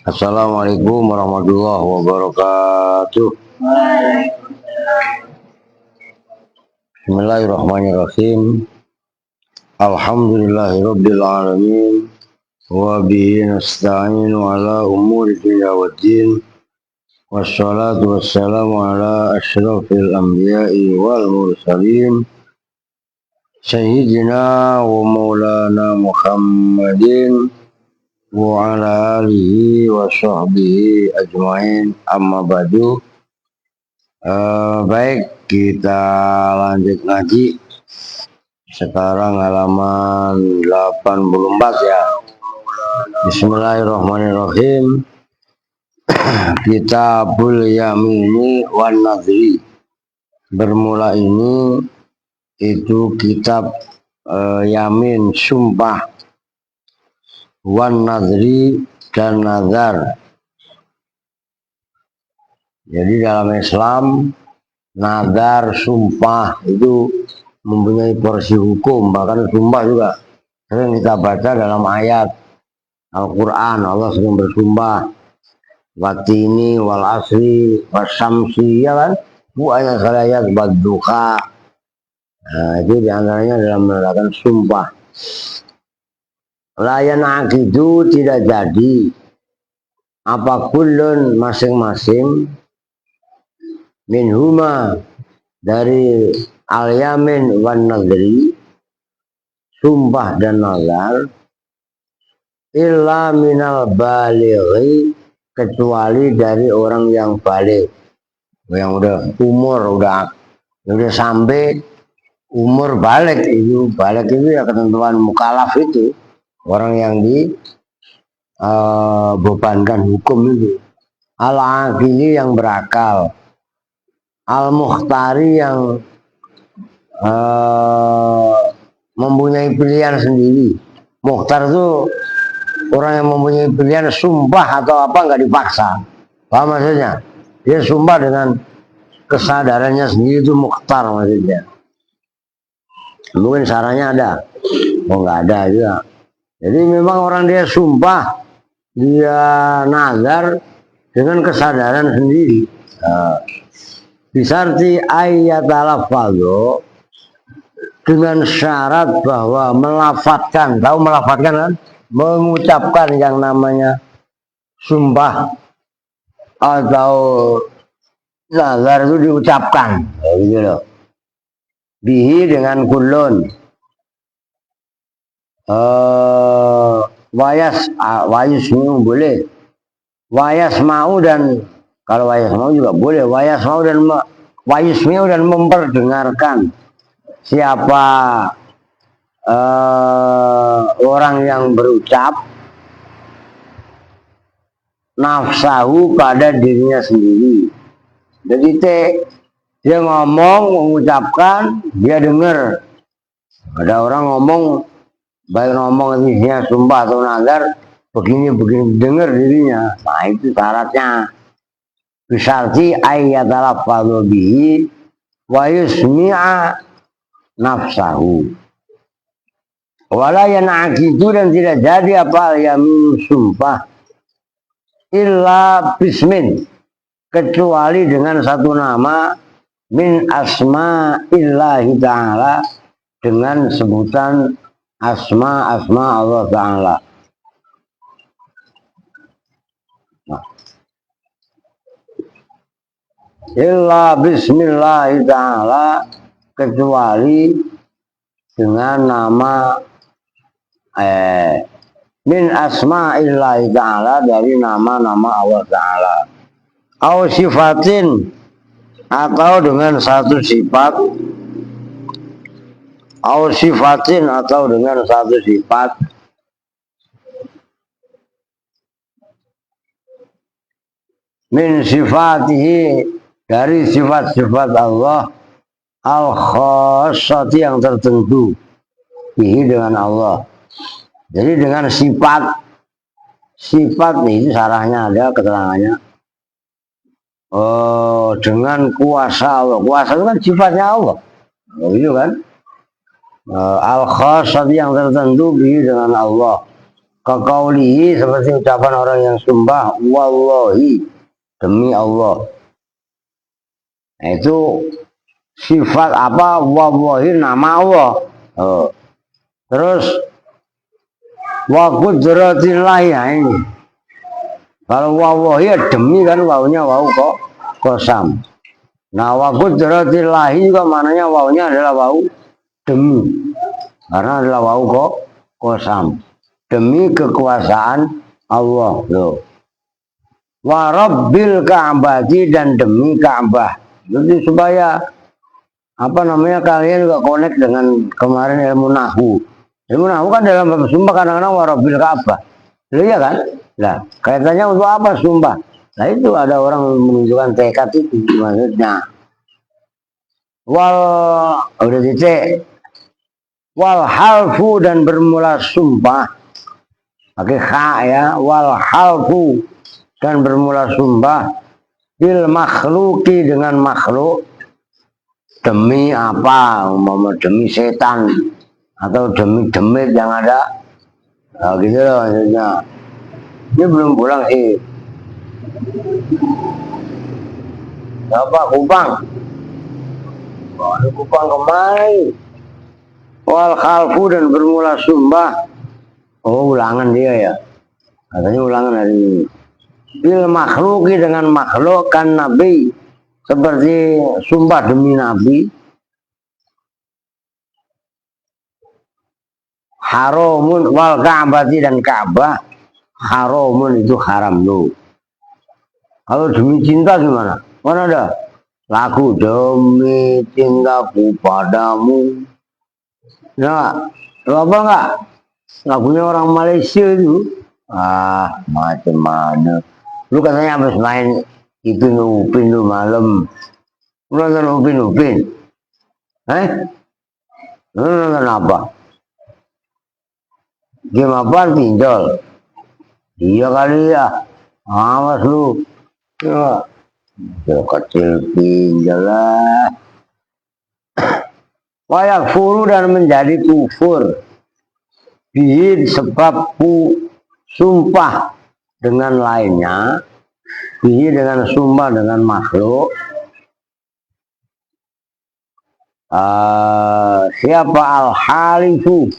Assalamualaikum warahmatullahi wabarakatuh. Bismillahirrahmanirrahim. Alhamdulillahirabbil alamin. Wa bihi nasta'inu ala umuri dunya waddin. Wassalatu wassalamu ala asyrafil anbiya'i wal mursalin. Sayyidina wa maulana Muhammadin wa ala alihi wa sahbihi ajmain, amma ba'du. Baik, kita lanjut ngaji. Sekarang halaman 84 ya. Bismillahirrahmanirrahim. Kitabul Yamini wan Nadri. Bermula ini itu kitab Yamin, sumpah, wan Nadri dan nazar. Jadi dalam Islam nazar, sumpah itu mempunyai porsi hukum. Bahkan sumpah juga sering kita baca dalam ayat Al-Quran. Allah sering bersumpah, watini wal asri wasyamsi, ya kan? Banyak sekali ayat wadduha. Nah, itu diantaranya dalam menerangkan sumpah. Layan akidu, tidak jadi apa kullun, masing-masing, minhuma, dari al-yamin wan nadri, sumpah dan nazar, illa minal balighi, kecuali dari orang yang balik, yang udah umur, udah sampai umur balik. Itu balik itu ya ketentuan mukalaf, itu orang yang dibebankan hukum itu. Al-aqili, yang berakal, al-mukhtari, yang mempunyai pilihan sendiri. Mukhtar itu orang yang mempunyai pilihan, sumpah atau apa nggak dipaksa. Paham maksudnya? Dia sumpah dengan kesadarannya sendiri, itu mukhtar maksudnya. Mungkin sarannya ada, nggak ada juga. Jadi memang orang dia sumpah, dia nazar dengan kesadaran sendiri. Bisarti ayat al-fadho, dengan syarat bahwa melafatkan, tahu melafatkan kan? Mengucapkan yang namanya sumpah atau nazar itu diucapkan, gitu loh. Bihi, dengan kulun, wayas boleh, wayas mau, dan kalau wayas mau juga boleh, wayas mau dan wayusmiu, dan memperdengarkan siapa orang yang berucap, nafsahu, pada dirinya sendiri. Jadi dia ngomong, mengucapkan, dia dengar. Ada orang ngomong, baik ngomong isinya sumpah atau nazar, begini dengar dirinya. Nah, itu syaratnya. Bisarti ayat al-fadhu bihi wa yusmi'a nafsahu. Wala yan'aqidu, dan tidak jadi apa yamin, sumpah, illa bismin, kecuali dengan satu nama, min asma'illahi ta'ala, dengan sebutan asma Allah Ta'ala. Illa bismillahi ta'ala, kecuali dengan nama min asma'illahi ta'ala, dari nama-nama Allah Ta'ala. Au sifatin, atau dengan satu sifat, au sifatin, atau dengan satu sifat, min sifatihi, dari sifat-sifat Allah, al-khassati, yang tertentu, bihi, dengan Allah. Jadi dengan sifat nih, itu sarahnya ada, keterangannya. Dengan kuasa Allah. Kuasa itu kan sifatnya Allah. Begitu kan? Al-khassati, yang tertentu, bihi, dengan Allah. Kaqaulihi seperti ucapan orang yang sumpah wallahi demi Allah. Nah, itu sifat apa? Wallahi nama Allah. Terus wa qudratillah ya ini. Kalau wallahi ya demi kan wawunya wawu kok kosam. Nah wa qudratillah juga maknanya wawunya adalah wawu demi. Karena adalah wawu kok kosam. Demi kekuasaan Allah loh. Wa rabbil ka'bati dan demi Ka'bah. Jadi supaya apa namanya kalian juga connect dengan kemarin ilmu nahu. Ilmu nahu kan dalam bab sumpah kadang-kadang wa rabbil Ka'bah. Iya kan? Nah, kaitannya untuk apa sumpah? Nah itu ada orang menunjukkan tekad itu maksudnya. Udah dicek. Wal halfu dan bermula sumpah. Pakai kha ya, wal halfu dan bermula sumpah bil makhluki dengan makhluk demi apa, umpama demi setan atau demi demit yang ada, nah, gitu loh maksudnya. Ini belum pulang sih. Bapak Kupang, Kupang kemari. Wal halfu dan bermula sumpah. Oh ulangan dia ya, katanya ulangan hari ini. Bil makhluki dengan makhluk kan nabi, seperti sumpah demi nabi. Haramun wal ka'bati dan Ka'bah. Haramun itu haram loh. Kalau demi cinta gimana? Mana ada lagu demi cintaku padamu? Nah, apa enggak? Lagunya orang Malaysia itu. Ah, macam mana? Lu katanya habis main Ipin Upin lu malam. Lu nonton Upin Upin? Lu nonton apa? Game apaan pinjol? Iya kali ya. Awas lu. Ya, kecil pinjol lah. Wayak furu dan menjadi kufur. Bihid sebab sumpah dengan lainnya, bihid dengan sumpah dengan makhluk. Siapa al-halifu,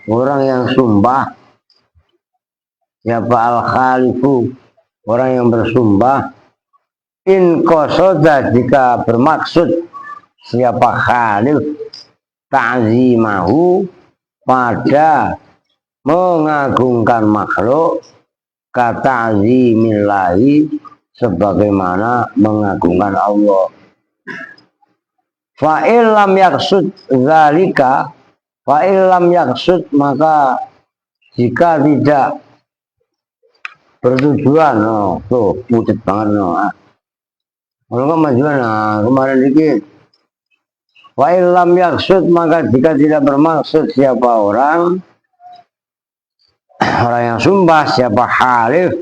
orang yang sumpah. Siapa al-halifu, orang yang bersumpah. In qasoda jika bermaksud siapa khalif ta'zimahu pada mengagungkan makhluk kata azimillahi sebagaimana mengagungkan Allah. Fa'il lam yaksud zalika, fa'il lam yaksud maka jika tidak bertujuan, tuh pucat banget kalau kemajuan, kemarin dikit. Fa'il lam yaksud maka jika tidak bermaksud siapa orang yang sumpah, siapa halif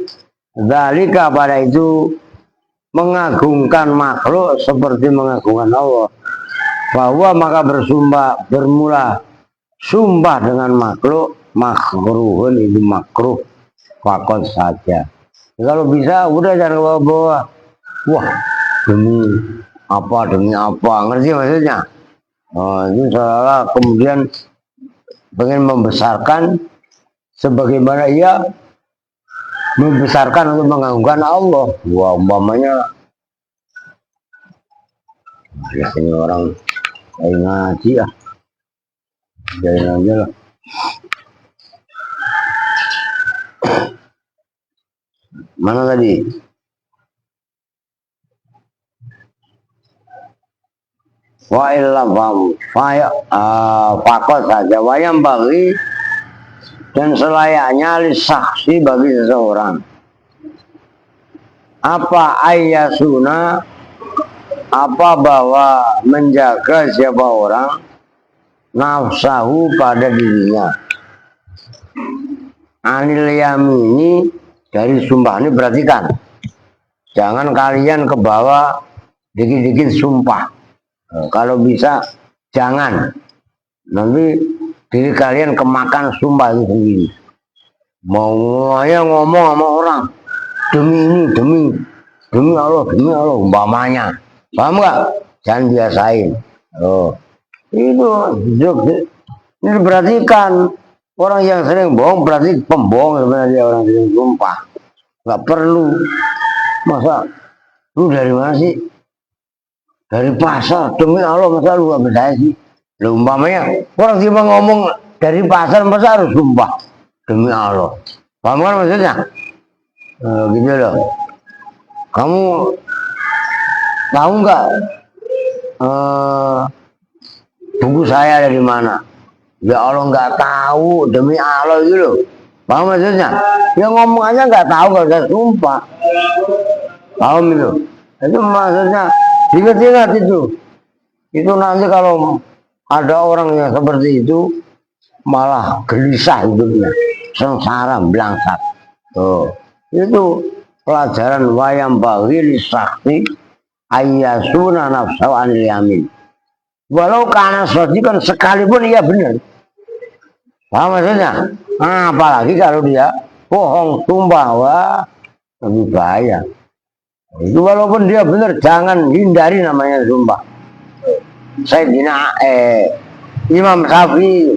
zalika pada itu mengagungkan makhluk seperti mengagungkan Allah, bahwa maka bersumpah bermula sumpah dengan makhluk makruhun itu makruh fakot saja. Kalau bisa udah jangan bawa-bawa. Wah demi apa, ngerti maksudnya? Itu seolah kemudian pengen membesarkan sebagaimana ia membesarkan untuk mengagungkan Allah. Wah, umpamanya biasanya orang kayak ngaji ya, jadi aja lah. Mana tadi? Wa illam fakot saja wayam bagi dan selayaknya saksi bagi seseorang apa ayasuna apa bahwa menjaga siapa orang nafsahu pada dirinya anil yamini dari sumpah. Ini perhatikan, jangan kalian ke bawah dikit-dikit sumpah. Kalau bisa jangan, nanti diri kalian kemakan sumpah itu sendiri. mau aja ngomong sama orang demi ini demi Allah umpamanya, paham nggak? Jangan biasain. Oh, itu ini diperhatikan orang yang sering bohong berarti pembohong sebenarnya, orang sering sumpah. Nggak perlu. Masa lu dari mana sih? Dari pasar, demi Allah masa lu gak percaya sih? Lu umpamanya orang cuma ngomong dari pasar masa harus sumpah demi Allah. Paham kan maksudnya? Gitu loh. Kamu tahu nggak buku saya dari mana? Ya Allah nggak tahu, demi Allah gitu loh. Paham maksudnya? Ya ngomong aja nggak tahu kalau saya sumpah. Paham itu? Itu maksudnya ingat-ingat itu. Itu nanti kalau ada orang yang seperti itu malah gelisah hidupnya, sengsara belangsak. Tuh, itu pelajaran wayang bagi sakti ayyasuna nafsu anil yamin. Walau karena kan sekalipun iya benar. Paham maksudnya? Apalagi kalau dia bohong sumpah, wah lebih bahaya. Itu walaupun dia benar, jangan hindari namanya sumpah. Sayyidina Imam Syafi'i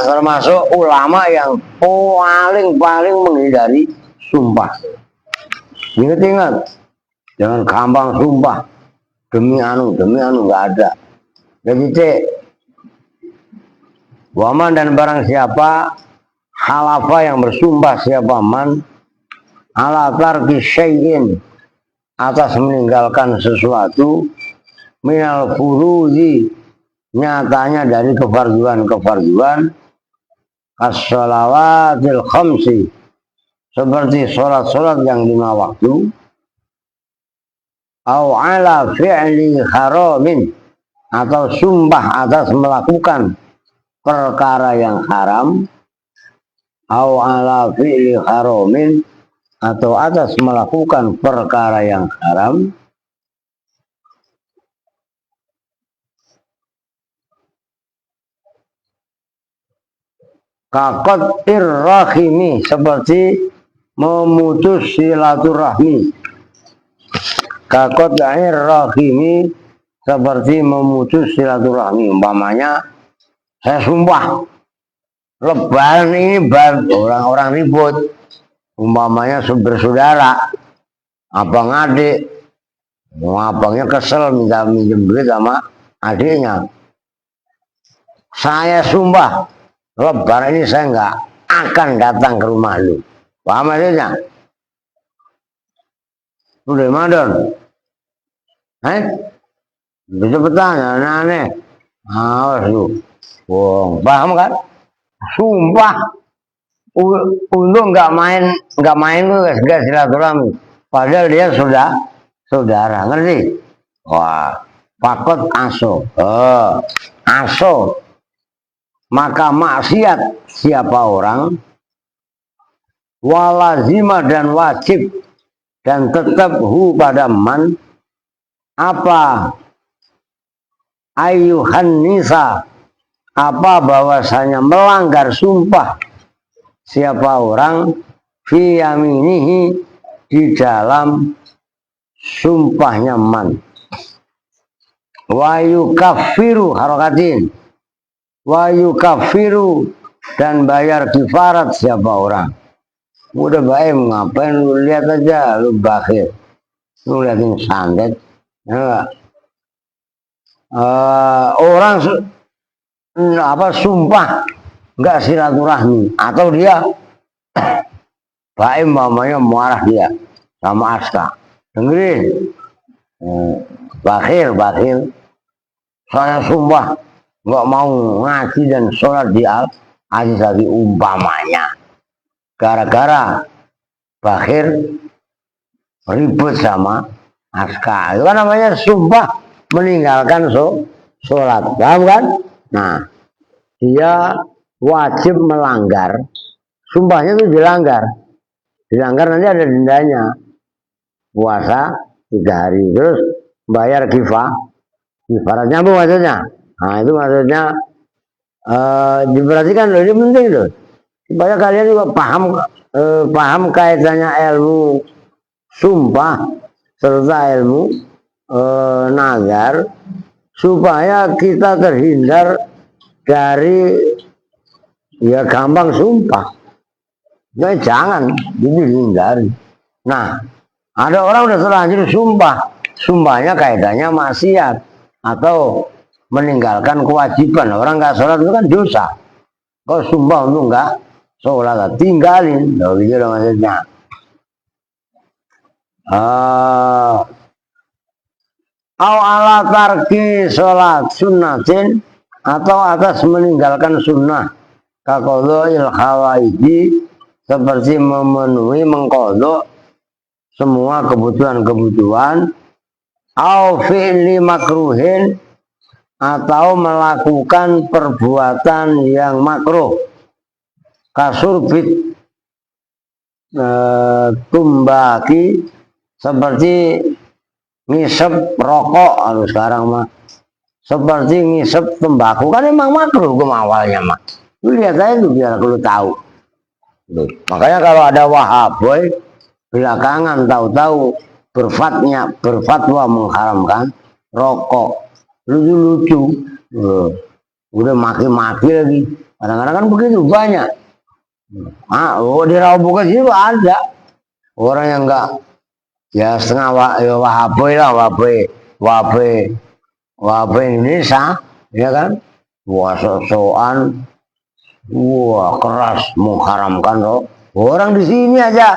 termasuk ulama yang paling menghindari sumpah. Ingat-ingat, jangan gampang sumpah demi anu nggak ada. Jadi waman dan barang siapa halafa yang bersumpah siapa man ala tarki syai'in atas meninggalkan sesuatu minal furuzi nyatanya dari kefarduan as-shalawatil khamsi seperti sholat yang 5 waktu au ala fi'li haramin atau sumpah atas melakukan perkara yang haram au ala fi'li haramin atau atas melakukan perkara yang haram kaqat'ir rahimi seperti memutus silaturahmi, kaqat'ir rahimi seperti memutus silaturahmi. Umpamanya saya sumpah lebaran ini orang-orang ribut, umpamanya bersaudara, abang adik, abangnya kesel minta minjem duit sama adiknya. Saya sumpah lebaran ini saya nggak akan datang ke rumah lu. Paham maksudnya? Lu dari mana, Don? Bisa bertanya, aneh-aneh. Awas lu. Paham kan? Sumpah. Untung nggak main lu gak silaturahmi. Padahal dia sudah saudara, ngerti? Wah, pakot aso. Aso. Maka maksiat siapa orang walazima dan wajib dan tetap pada man apa ayuhan nisa apa bahwasanya melanggar sumpah siapa orang fi yaminihi di dalam sumpahnya man wa yukaffiru harakatin wa yukaffiru dan bayar kifarat siapa orang. Udah baik ngapain lu lihat aja lu bakhil. Lu liatin santet. Ya, orang sumpah enggak silaturahmi atau dia baik mamanya marah dia sama Aska. Dengerin. Bakhil. Saya sumpah nggak mau ngaji dan sholat di al-aziz lagi umpamanya. Gara-gara bakhir ribut sama Aska. Itu kan namanya sumpah meninggalkan sholat. Paham kan? Nah, dia wajib melanggar. Sumpahnya itu dilanggar. Dilanggar nanti ada dendanya. Puasa 3 hari. Terus bayar kifarat nyambung maksudnya. Nah, itu maksudnya diperhatikan loh, ini penting loh. supaya kalian juga paham kaitannya ilmu sumpah serta ilmu nazar, supaya kita terhindar dari ya gampang sumpah. Nah, jangan dihindari. Nah, ada orang udah terlanjur sumpahnya kaitannya maksiat atau meninggalkan kewajiban. Orang nggak sholat itu kan dosa. Kau sumpah untuk nggak sholat, tinggalin. Begitu maksudnya. Ala tarki sholat sunnatin, atau atas meninggalkan sunnah kakodhoil hawaiji, seperti memenuhi mengkodok semua kebutuhan-kebutuhan, au fi'li makruhin, atau melakukan perbuatan yang makruh, kasurbit tumbaki, seperti ngisep rokok. Sekarang mah seperti ngisep tembakau, kan emang makruh hukum awalnya mah. Lu lihat aja tuh biar lu tahu. Makanya kalau ada wahaboy belakangan tahu-tahu berfatwa mengharamkan rokok, lucu-lucu, udah maki-maki lagi. Kadang-kadang kan begitu banyak. Di Rawabuka sini ada orang yang enggak, ya setengah wahaboy lah, wahaboy Indonesia, ya kan, sosokan, keras mengharamkan rokok. Orang di sini aja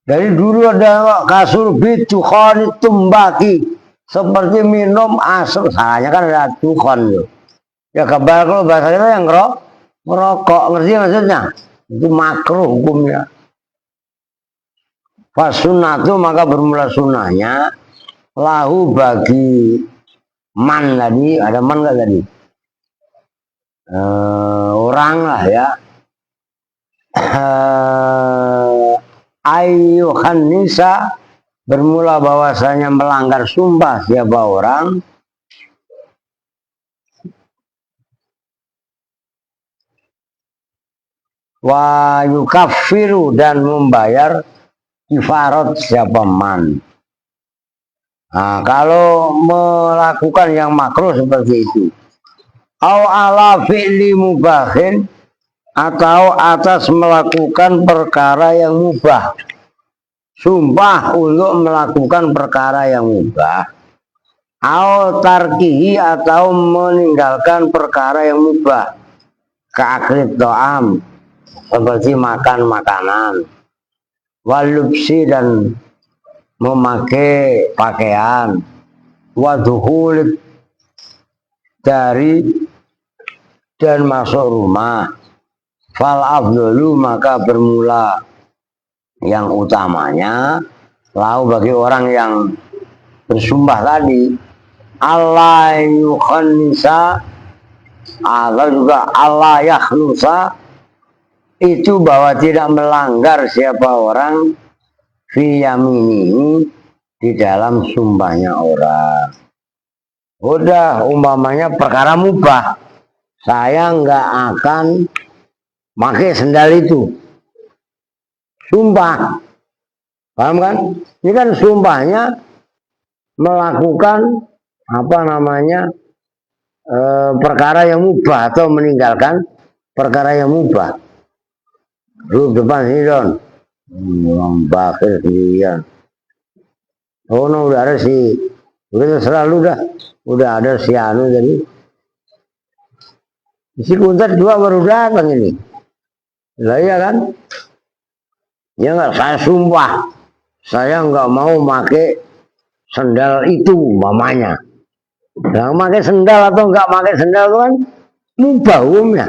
dari dulu ada kasurbit tukhon tumbaki, seperti minum asam, salahnya kan ada tukhon. Ya kebal kalau bahasa kita yang ngerokok, ngerti maksudnya? Itu makruh hukumnya. Fasunatu, maka bermula sunnahnya, lahu bagi man tadi, ada man nggak tadi? Orang lah ya. Ayuhan nisa, bermula bahwasanya melanggar sumpah siapa orang, wa yukafiru, dan membayar kifarat siapa man. Nah, kalau melakukan yang makruh seperti itu, au ala fi'li mubahin, atau atas melakukan perkara yang mubah, sumpah untuk melakukan perkara yang mubah, au tarkihi, atau meninggalkan perkara yang mubah, ka'aklit to'am, seperti makan makanan, walubsi, dan memakai pakaian, waduhul, dari dan masuk rumah, fal afdalu, maka bermula yang utamanya, lau bagi orang yang bersumpah tadi, Allah yukhannisa, atau juga Allah yakhlusa, itu bahwa tidak melanggar siapa orang fi yaminihi, di dalam sumpahnya orang. Udah umpamanya perkara mubah, saya nggak akan pakai sendal itu, sumpah, paham kan? Ini kan sumpahnya melakukan apa namanya, perkara yang mubah atau meninggalkan perkara yang mubah. Lu depan sini Don, bakir sendirian. Oh no, udah ada si, udah selalu udah ada si anu tadi. Si Kuntet dua baru datang ini. Lah iya kan? Ya nggak, saya sumpah, saya nggak mau pakai sendal itu, mamanya. Yang pakai sendal atau nggak pakai sendal itu kan mubah umumnya,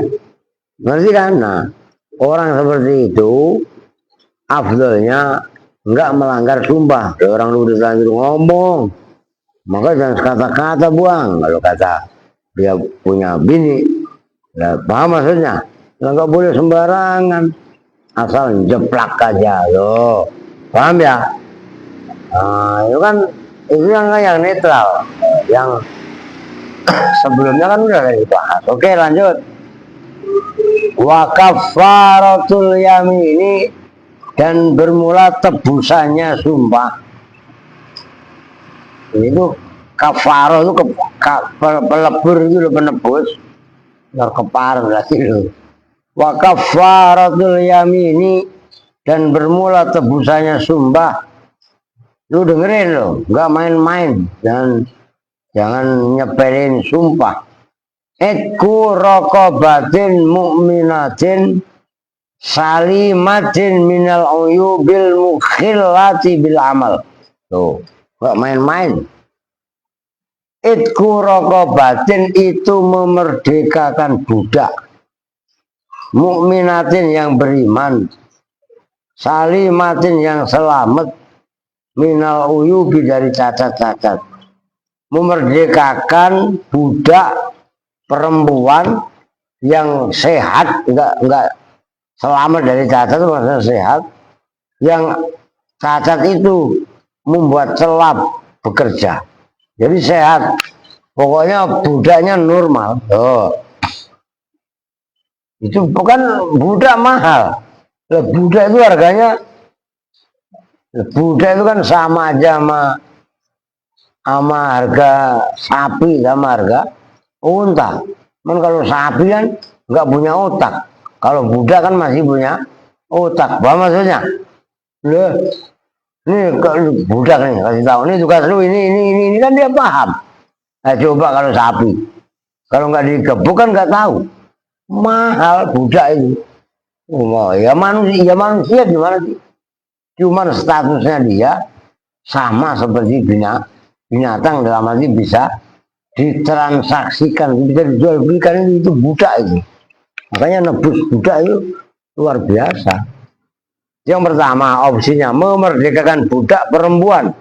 ngerti kan? Nah, orang seperti itu afdalnya nggak melanggar sumpah. Orang udah terlanjur ngomong, maka jangan kata-kata buang. Kalau kata dia punya bini, ya, paham maksudnya? Nggak boleh sembarangan, asal jeplak aja loh, paham ya? Nah, itu kan itu yang netral, yang sebelumnya kan udah dibahas. Oke, lanjut. Wa kafaratul yamini, dan bermula tebusannya sumpah. Itu kafarah itu pelebur itu loh, penebus. Nggak kepar berarti loh. Wa kafaratul yamini, dan bermula tebusannya sumpah. Lu dengerin loh, nggak main-main, jangan nyepelin sumpah. Itku rokobatin mu'minatin salimatin minal uyubil mukhillati bil amal. Tuh, nggak main-main. Itku rokobatin, itu memerdekakan budak mu'minatin, yang beriman, salimatin, yang selamat, minal uyubi, dari cacat-cacat. Memerdekakan budak perempuan yang sehat, enggak selamat dari cacat, itu maksudnya sehat. Yang cacat itu membuat celap bekerja, jadi sehat. Pokoknya budaknya normal. Oh, itu bukan budak mahal. Budak itu harganya, budak itu kan sama aja sama harga sapi, sama harga unta. Man, kalau sapi kan nggak punya otak, kalau budak kan masih punya otak. Apa maksudnya? Loh, ini budak nih, kasih tahu, ini tugas lu, ini kan dia paham. Nah, coba kalau sapi, kalau nggak digebuk kan nggak tahu. Mahal budak itu. Oh, ya manusia gimana sih? Cuman statusnya dia sama seperti binatang, dalam arti bisa ditransaksikan, bisa dijual belikan. Itu budak itu. Makanya nebus budak itu luar biasa. Yang pertama, opsinya memerdekakan budak perempuan.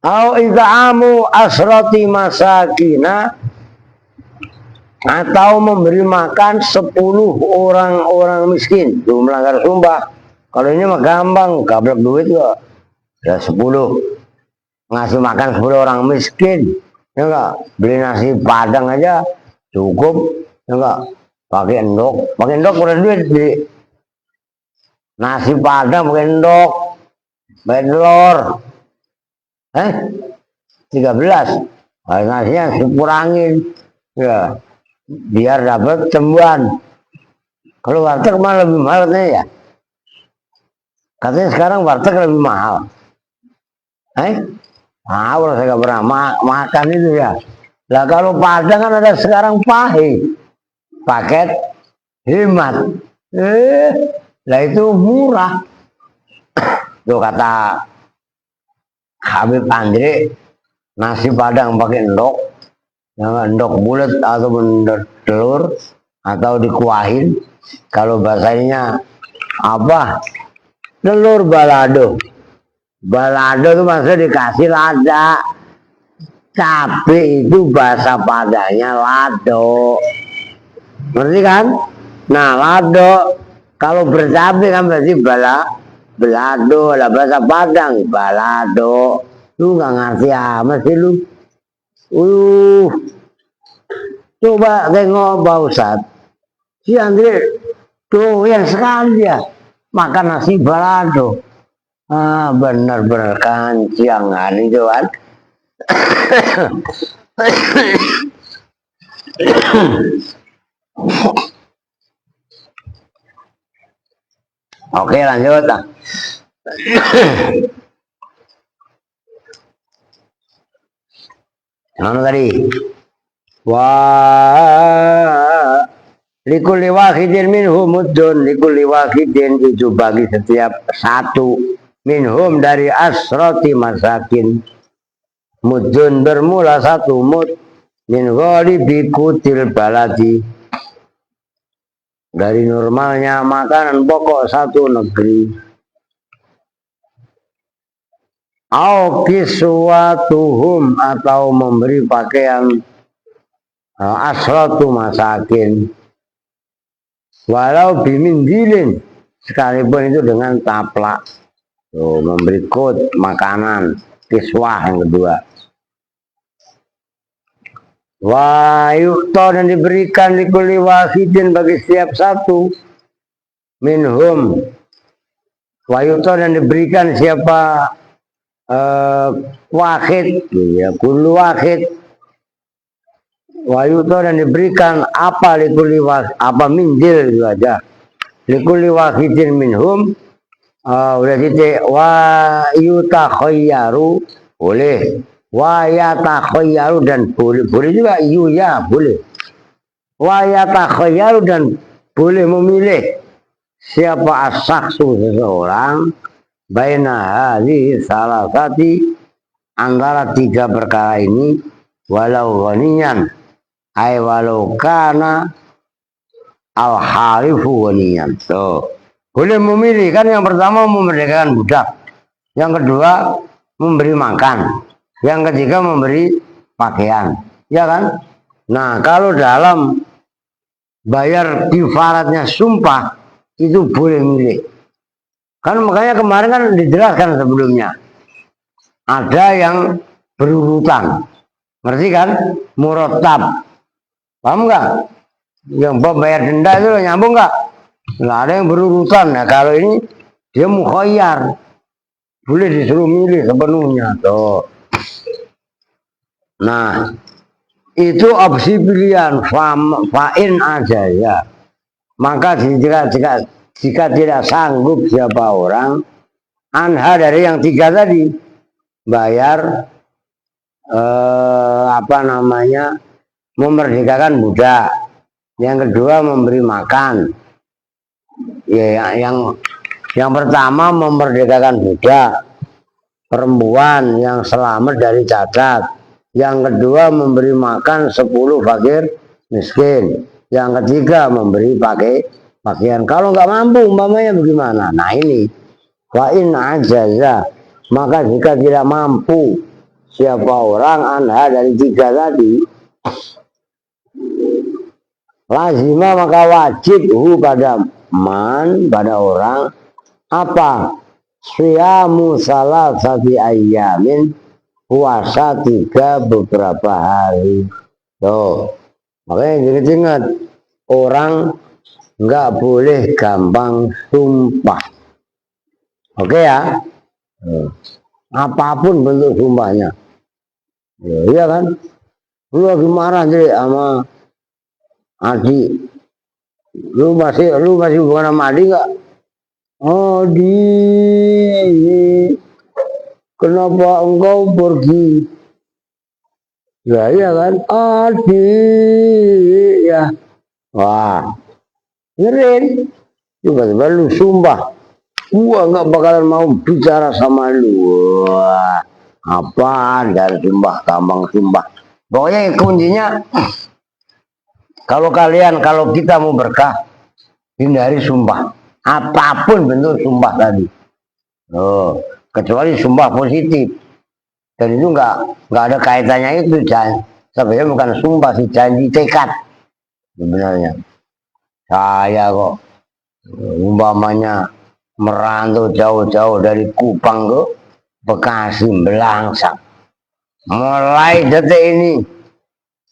Au it'amu asrati masakina, atau memberi makan 10 orang-orang miskin. Itu melanggar sumpah. Kalau ini mah gampang, gablek duit ya. Ya 10. Ngasih makan 10 orang miskin. Ya enggak? Beli nasi padang aja cukup. Ya enggak? Pakai endok udah duit beli nasi padang, pakai endok, pakai telur. 13. Nah, nasinya dikurangin. Ya, biar dapat cembuhan. Kalau warteg mah lebih mahal ya. Katanya sekarang warteg lebih mahal. Saya nggak pernah makan itu ya. Lah kalau padang kan ada sekarang pahit, paket hemat. Lah itu murah. Tuh kata Habib Andre, nasi padang pakai endok, endok bulat atau telur, atau dikuahin. Kalau bahasanya apa? Telur balado. Balado itu maksudnya dikasih lada. Cabai itu bahasa Padangnya lado. Ngerti kan? Nah, lado kalau bercabai kan berarti balado. Lah bahasa Padang balado. Lu nggak ngerti amat sih lu. Coba tengok Pak Ustadz. Si Andre tuh yang sekali ya makan nasi balado. Bener-bener kancangan itu kan. Oke, lanjut. Mana tadi? Wah, likulli wahidin minhum muddun, likulli wahidin itu bagi setiap satu minhum dari asroti masakin, muddun bermula 1 mud, min ghalibi kutil baladi, dari normalnya makanan pokok 1 negeri. Au kiswatuhum, atau memberi pakaian asratu masakin, walau bimindilin, sekalipun itu dengan taplak. Tuh, memberi kod makanan, kiswah yang kedua. Wa yu'ta dan diberikan likulli wahidin bagi setiap satu minhum. Wa yu'ta dan diberikan siapa wahid, ya kullu wahid. Wa yu'ta dan diberikan apa likulli wahid, apa minjil itu aja. Likulli wahidin minhum udah titik wa yutakhayyaru boleh, wa yatakhayyaru dan boleh, boleh juga ya boleh, wa yatakhayyaru dan boleh memilih siapa asaksu seseorang baina hadhi salasati antara tiga perkara ini walau ghaniyan ay walau kana al harifu ghaniyan. So boleh memilih kan, yang pertama memerdekakan budak, yang kedua memberi makan, yang ketiga memberi pakaian, ya kan? Nah, kalau dalam bayar kifaratnya sumpah itu boleh milih. Kan makanya kemarin kan dijelaskan sebelumnya. Ada yang berurutan. Ngerti kan? Murattab. Paham nggak? Yang bayar denda itu nyambung nggak? Nggak ada yang berurutan. Nah, kalau ini dia mukhayyar, boleh disuruh milih sepenuhnya. Tuh. Nah, itu opsi pilihan fa'in aja ya. Maka jika tidak sanggup siapa orang anha dari yang tiga tadi, bayar memerdekakan budak, yang kedua memberi makan. Ya, yang pertama memerdekakan budak perempuan yang selamat dari cacat, yang kedua memberi makan 10 fakir miskin, yang ketiga memberi pakaian. Kalau nggak mampu umpamanya bagaimana? Nah ini wa in ajaza, maka jika tidak mampu siapa orang anha dari tiga tadi, lazima maka wajib pada orang apa? Siyamu salasati ayyamin, puasa 3 beberapa hari. Tuh, makanya ingat orang nggak boleh gampang sumpah. Oke ya, apapun bentuk sumpahnya. Ya, iya kan? Lu lagi marah jadi sama adik, lu masih hubungan sama adik nggak? Adik, kenapa engkau pergi? Ya iya kan? Adik ya. Wah, ngerin. Tiba-tiba lu sumpah, gua nggak bakalan mau bicara sama lu. Wah, apaan dari sumpah, gampang sumpah. Pokoknya kuncinya kalau kita mau berkah, hindari sumpah. Apapun bentuk sumpah tadi. Oh, kecuali sumpah positif. Dan itu nggak ada kaitannya itu, sebenarnya bukan sumpah sih, janji tekad. Sebenarnya saya kok umpamanya merantau jauh-jauh dari Kupang ke Bekasi Belangsang. Mulai detik ini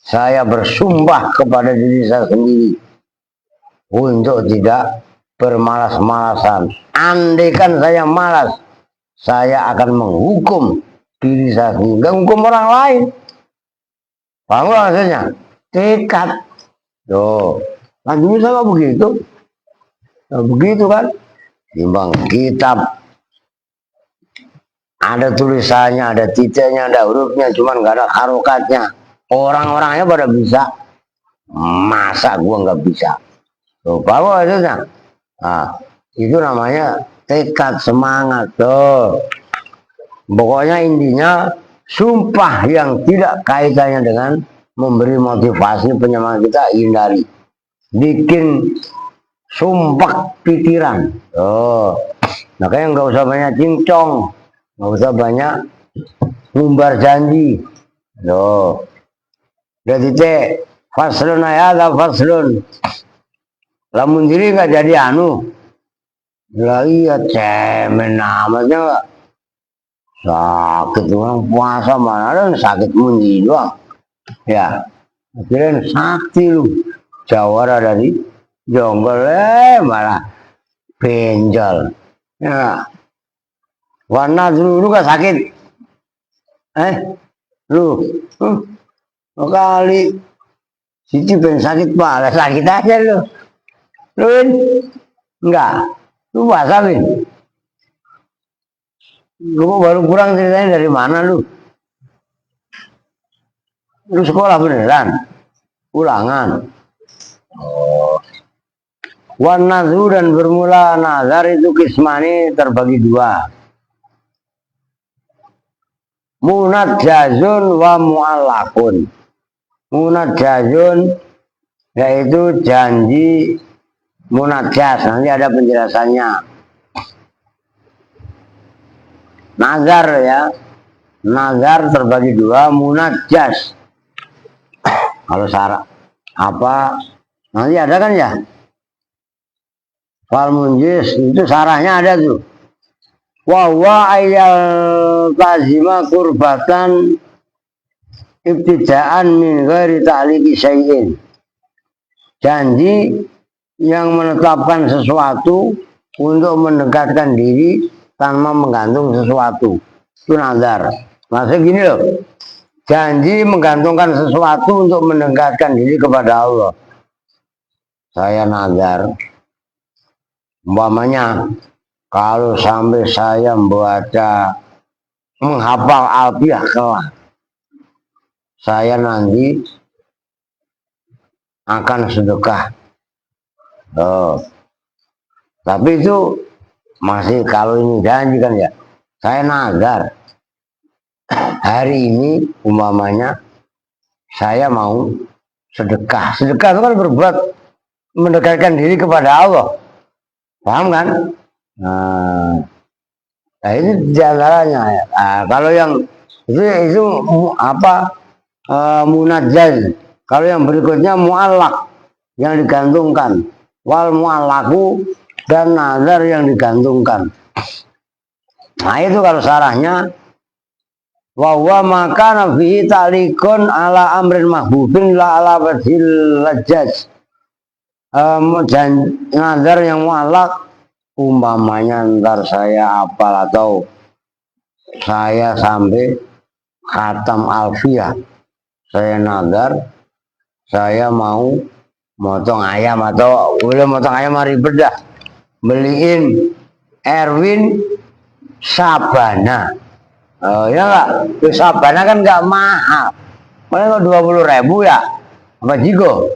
saya bersumpah kepada diri saya sendiri untuk tidak bermalas-malasan. Andaikan saya malas, saya akan menghukum diri saya sendiri, nggak hukum orang lain. Paham nggak maksudnya? Tekad. Tuh, lagi sama begitu. Nah, begitu kan? Timbang kitab ada tulisannya, ada titiknya, ada hurufnya, cuman nggak ada harokatnya. Orang-orangnya pada bisa, masa gua nggak bisa? Tuh, paham maksudnya? Nah, itu namanya tekad, semangat. Tuh. Pokoknya intinya sumpah yang tidak kaitannya dengan memberi motivasi penyemangat kita hindari. Bikin sumpah pikiran. Oh, makanya nggak usah banyak cincong, nggak usah banyak ngumbar janji. Loh, udah titik faslun ayat faslun. Lamun diri nggak jadi anu, lah iya cemen amatnya. Sakit orang puasa mana ada sakit mundi doang. Ya, Akhirnya sakti lu. Jawara dari jonggol malah benjol. Ya. Warna dulu gak sakit. Lu. Kali. Siti pengen sakit malah sakit aja lu. Luin. Enggak. Lu puasa, Win. Lu baru kurang ceritanya dari mana lu? Lu sekolah beneran? Ulangan. Oh. Wan nazru dan bermula nazar itu kismani terbagi dua. Munajjazun wa mu'allakun. Munajjazun yaitu janji munajjaz. Nanti ada penjelasannya. Nazar ya. Nazar terbagi dua, munajjaz. Kalau syarat apa nanti ada kan ya? Fal munjis itu sarahnya ada tuh. Wa ayal tazima kurbatan ibtidaan min ghairi ta'liqi syai'in. Janji yang menetapkan sesuatu untuk mendekatkan diri tanpa menggantung sesuatu. Itu nazar. Maksudnya gini loh. Janji menggantungkan sesuatu untuk mendekatkan diri kepada Allah. Saya nazar, umpamanya kalau sampai saya membaca menghafal Alfiah kelak, saya nanti akan sedekah. Tapi itu masih kalau ini janji kan ya. Saya nazar. Hari ini umpamanya saya mau sedekah. Sedekah itu kan berbuat mendekatkan diri kepada Allah. Paham kan? Nah ini diantaranya. Kalau yang itu apa? Munajjaz. Kalau yang berikutnya mu'allak yang digantungkan. Wal mu'allaku dan nazar yang digantungkan. Nah itu kalau sarahnya wa maka nafihi ta'likun ala amrin mahbubin la ala wajhil lajjaz. Dan nazar yang mu'allak umpamanya ntar saya apal atau saya sampai khatam Alfiah, saya nazar saya mau motong ayam atau boleh motong ayam ribet dah, beliin Erwin sabana. Ya enggak, sabana kan enggak mahal, paling 20.000 ya, apa jigo?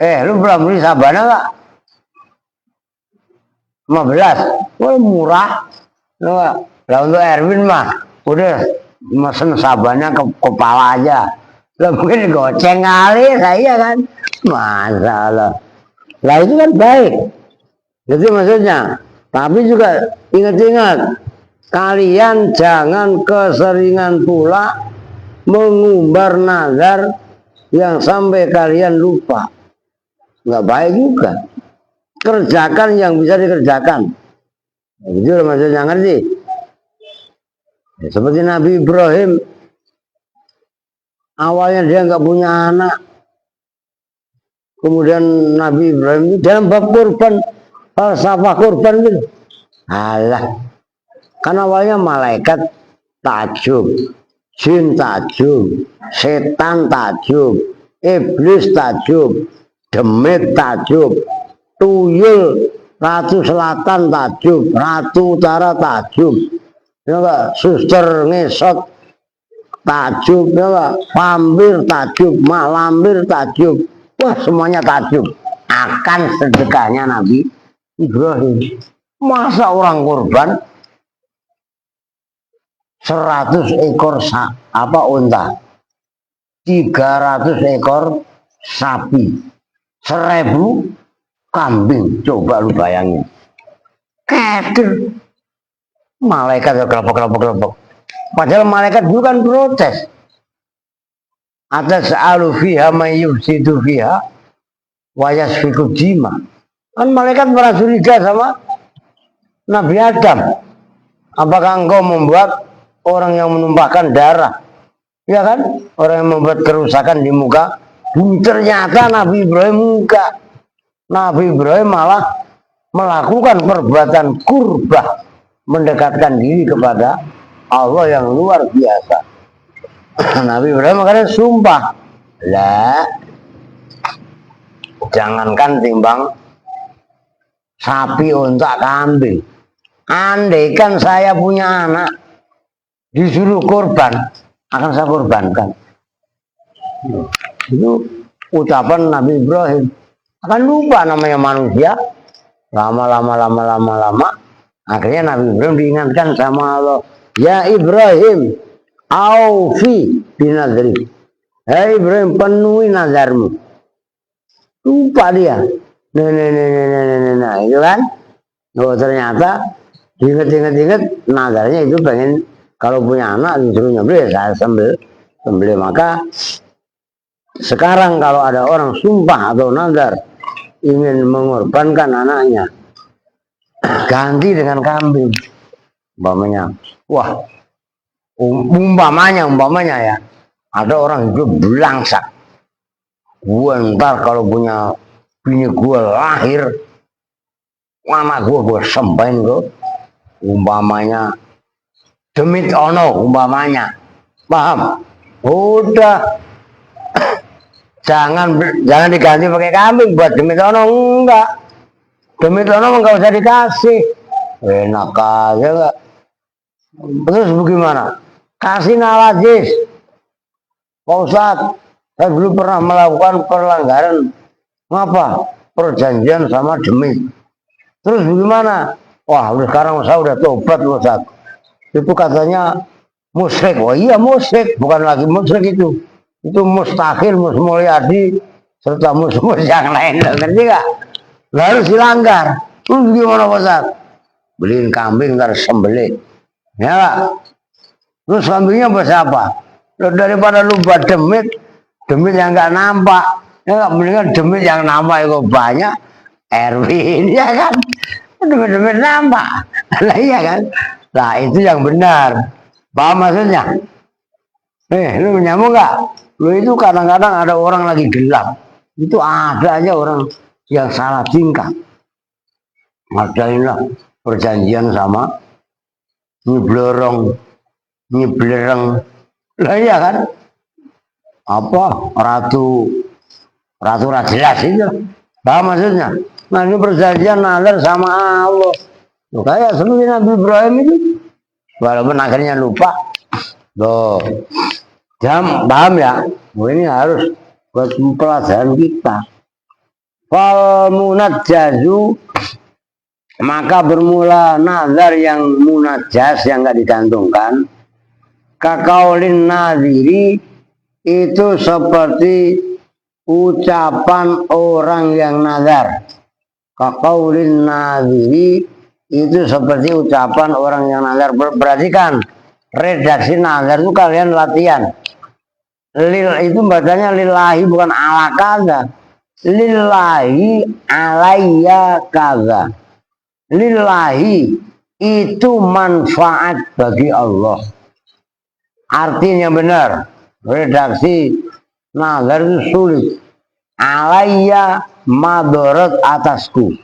Lu belum beli sabana enggak? 15, murah. Lah untuk Erwin mah udah mesen sabana ke kepala aja. Lah mungkin goceng kali saya kan, masalah. Lah itu kan baik. Jadi maksudnya. Tapi juga ingat-ingat, kalian jangan keseringan pula mengumbar nazar yang sampai kalian lupa. Nggak baik juga. Kerjakan yang bisa dikerjakan. Itu maksudnya, ngerti? Ya, seperti Nabi Ibrahim, awalnya dia nggak punya anak. Kemudian Nabi Ibrahim dalam bab kurban, falsafah kurban itu, alah, kan awalnya malaikat takjub, jin takjub, setan takjub, iblis takjub, demit takjub, tuyul, ratu selatan takjub, ratu utara takjub, ya enggak, suster ngesot takjub, ya enggak, pambir takjub, mak lampir takjub, wah semuanya takjub akan sedekahnya Nabi Ibrahim. Masa orang kurban 100 ekor unta, 300 ekor sapi, 1000 kambing. Coba lu bayangin. Keder. Malaikat kelopok. Padahal malaikat bukan protes. Atas alufiha mayyufsidu fiha wa yasfiku jima. Kan malaikat pernah curiga sama Nabi Adam. Apakah engkau membuat orang yang menumpahkan darah ya kan? Orang yang membuat kerusakan di muka bumi. Ternyata Nabi Ibrahim enggak. Nabi Ibrahim malah melakukan perbuatan kurbah, mendekatkan diri kepada Allah yang luar biasa. Nabi Ibrahim makanya sumpah, lah jangankan timbang sapi, unta, kambing, andaikan saya punya anak disuruh korban, akan saya korbankan. Itu ucapan Nabi Ibrahim. Akan lupa namanya manusia. Lama akhirnya Nabi Ibrahim diingatkan sama Allah, ya Ibrahim aufi binadri, hei Ibrahim penuhi nazarmu. Lupa dia. Nah itu kan. Oh ternyata inget nazarnya itu pengen kalau punya anak disuruh nyembelih, saya sembelih. Maka sekarang kalau ada orang sumpah atau nazar ingin mengorbankan anaknya, ganti dengan kambing. Umpamanya, wah, umpamanya ya, ada orang hidup belangsak. Gua ntar kalau punya bini gua lahir, anak gua sembahin gua. Umpamanya, demit ono, umpamanya, paham? Udah, jangan diganti pakai kambing buat demit ono, enggak. Demit ono enggak usah dikasih. Enak aja enggak. Terus bagaimana? Kasih nalajis. Pak Ustadz, saya dulu pernah melakukan pelanggaran apa? Perjanjian sama demit. Terus bagaimana? Wah, sekarang saya udah tobat Ustadz. Itu katanya musyrik. Wah iya musyrik, bukan lagi musyrik itu. Itu mustahil, mulyadi, serta mus yang lain. Ngerti nggak? Harus dilanggar. Terus gimana Ustadz? Beliin kambing ntar sembelih. Ya gak? Terus kambingnya buat siapa? Daripada lu buat demit yang nggak nampak, ya nggak, mendingan demit yang nampak itu banyak. Erwin, ya kan? Demit nampak. Nah iya kan? Nah itu yang benar. Paham maksudnya? Lu nyambung nggak? Lu itu kadang-kadang ada orang lagi gelap. Itu ada aja orang yang salah tingkah. Adainlah perjanjian sama nyiblereng. Lah iya kan? Apa ratu jelas itu. Paham maksudnya? Nah ini perjanjian nazar sama Allah. Tuh, kayak seperti Nabi Ibrahim itu. Walaupun akhirnya lupa. Loh. Paham ya? Oh, ini harus buat pelajaran kita. Fal munajjazu, maka bermula nazar yang munajas, yang nggak digantungkan. Kakaulin nadiri, itu seperti ucapan orang yang nazar. Kakaulin nadiri, itu seperti ucapan orang yang nazar. Perhatikan, redaksi nazar itu kalian latihan. Lil itu bacanya lillahi, bukan ala kaza. Lillahi alayya kaza. Lillahi itu manfaat bagi Allah. Artinya benar. Redaksi nazar itu sulit. Alayya madorot atasku.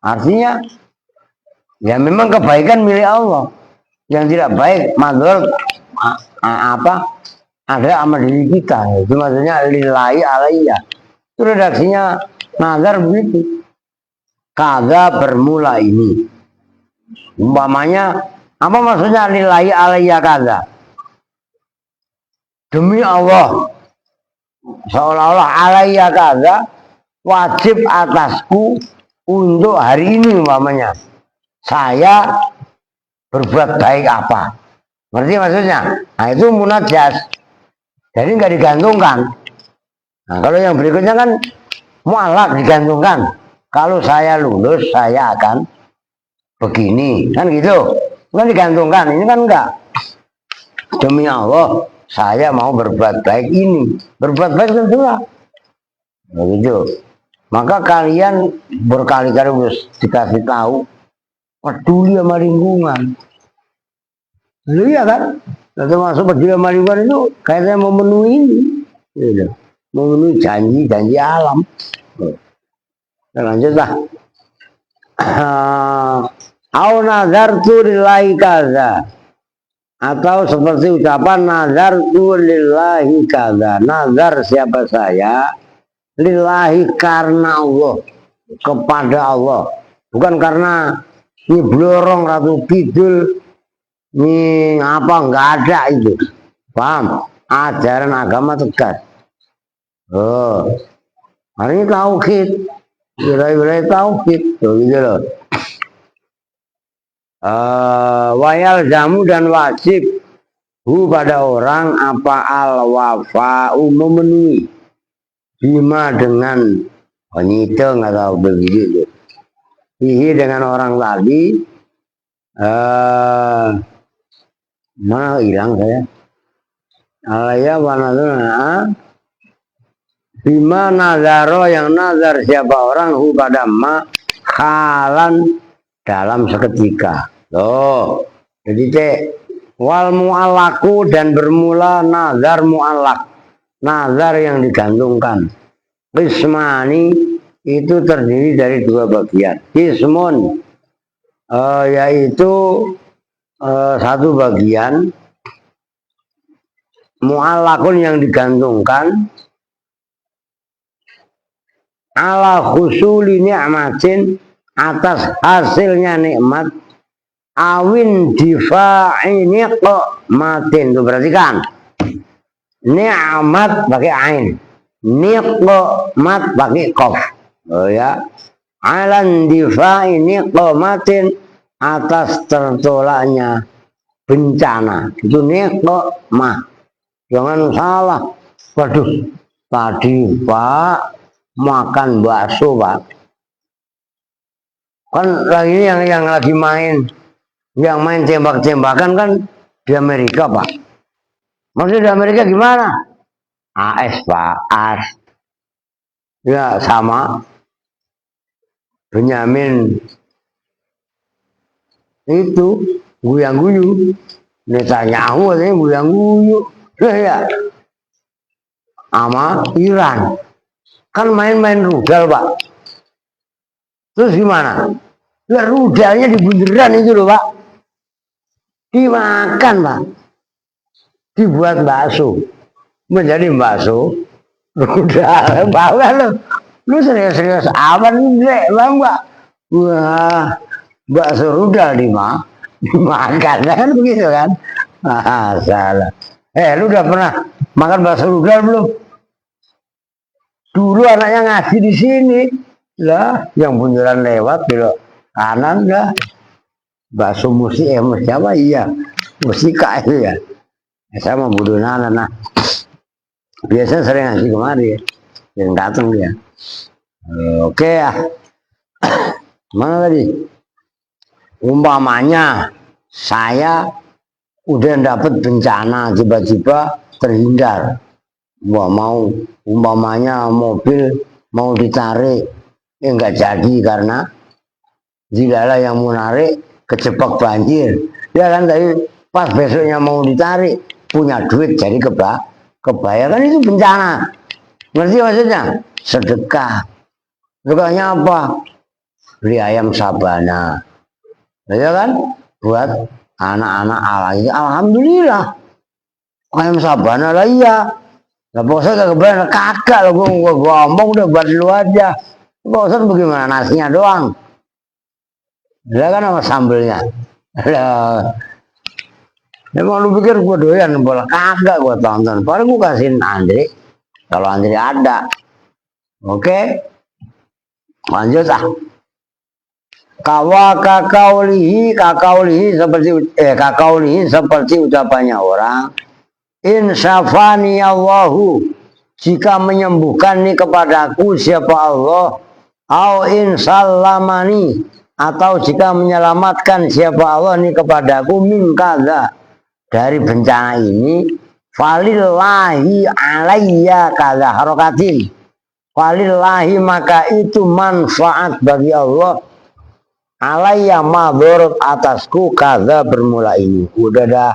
Artinya ya memang kebaikan milik Allah. Yang tidak baik madorot apa? Ada amal diri kita. Itu maksudnya lillahi alayya. Itu redaksinya nazar begitu. Kaza bermula ini. Umpamanya, apa maksudnya lillahi alayya kaza? Demi Allah, seolah-olah alayya kaza wajib atasku untuk hari ini umpamanya. Saya berbuat baik apa? Ngerti maksudnya? Nah itu munajas. Jadi nggak digantungkan. Nah kalau yang berikutnya kan mualak digantungkan. Kalau saya lulus, saya akan begini, kan gitu. Kan digantungkan, ini kan enggak. Demi Allah, saya mau berbuat baik ini. Berbuat baik tentulah. Begitu. Maka kalian berkali-kali harus dikasih tahu, peduli sama lingkungan. Iya kan? Nah, termasuk Peduli Lingkungan itu kayaknya memenuhi ini, gitu. Memenuhi janji-janji alam. Nah, lanjutlah. Au nazartu lillahi kaza, atau seperti ucapan nazartu lillahi kaza. Nazar siapa saya? Lillahi karena Allah, kepada Allah, bukan karena ini blorong Ratu Kidul, ini apa, nggak ada itu. Paham? Ajaran agama tegas. Oh, hari ini tauhid, wilayah tauhid, gitu loh. Wayal jamu dan wajib hu pada orang apa al wafa memenuhi bima dengan penyitung atau begitu. Ihi dengan orang tadi, mana hilang saya? Alaya wanaduna bima nazaro yang nazar siapa orang hu pada ma halan dalam seketika. Loh, jadi wal mu'allaku dan bermula nazar mu'allak, nazar yang digantungkan. Qismani itu terdiri dari dua bagian. Qismun yaitu satu bagian, mu'allakun yang digantungkan, ala khusuli ni'matin atas hasilnya nikmat, awin difa'i niqmatin. Tuh perhatikan, nikmat pakai ain, niqmat pakai qaf. Oh ya, alan difa'i niqmatin, atas tertolaknya bencana, itu niqmah. Jangan salah. Waduh, tadi Pak makan bakso Pak, kan lagi yang lagi main, yang main tembak-tembakan kan di Amerika Pak. Maksudnya di Amerika gimana? AS Pak, AS. Ya sama. Benyamin itu guyang-guyu. Netanyahu katanya guyang-guyu. Ya. Sama Iran. Kan main-main rudal Pak. Terus gimana? Ya rudalnya di bunderan itu loh Pak. Dimakan Pak. Dibuat bakso. Menjadi bakso. Rudal. Bawa lo. Lu serius-serius aman nih Bang Pak. Wah. Bakso rudal dimakan. Kan begitu kan? Salah. Lu udah pernah makan bakso rudal belum? Dulu anaknya ngaji di sini. Lah, yang bundaran lewat belok kanan dah. Bakso musik siapa? Iya, musika itu ya. Saya mau bodoh nah. Biasanya sering ngaji kemari, yang datang dia. Oke ya. Mana tadi? Umpamanya saya udah dapat bencana, tiba-tiba terhindar. Wah, mau umpamanya mobil mau ditarik, nggak jadi karena dilala yang mau narik kejebak banjir. Ya kan, tadi pas besoknya mau ditarik punya duit jadi kebayar kan, itu bencana. Ngerti maksudnya? Sedekah. Sedekahnya apa? Beli ayam sabana. Ya kan? Buat anak-anak alay. Alhamdulillah. Ayam sabana lah iya. Nah, bosan kebayar kagak loh, gue ngomong udah buat lu aja. Bosan bagaimana, nasinya doang. Lah kan sama sambelnya. Lah. Emang lu pikir gue doyan bola? Kagak gue tonton. Paling gue kasihin Andri. Kalau Andri ada. Oke. Lanjut ah. Kakaulihi seperti ucapannya orang. Insafani Allahu, jika menyembuhkan nih kepadaku siapa Allah, au insalamani, atau jika menyelamatkan siapa Allah nih kepadaku, min kaza, dari bencana ini, falillahi alayya kaza harokatin, falillahi maka itu manfaat bagi Allah, alayya madhur atasku kaza bermula ini. Udah dah.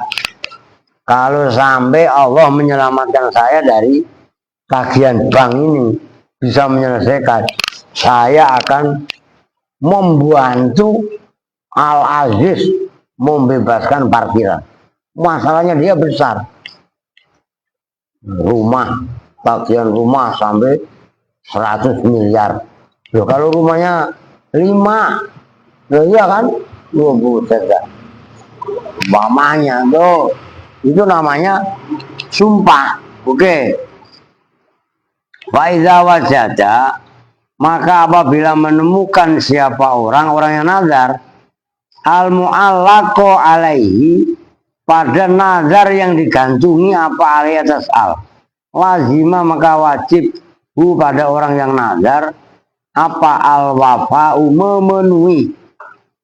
kalau sampai Allah menyelamatkan saya dari tagihan bank ini, bisa menyelesaikan, saya akan membantu Al-Aziz membebaskan parkiran. Masalahnya dia besar. Rumah, tagihan rumah sampai 100 miliar. Loh, kalau rumahnya 5, loh iya kan? Loh, buset dah. Mamanya tuh, itu namanya sumpah. Oke. Faiza wajada, maka apabila menemukan siapa orang yang nazar, al mu'allaqo alaihi, pada nazar yang digantungi apa alaihi atas al, lazima maka wajib pada orang yang nazar apa al wafa'u, memenuhi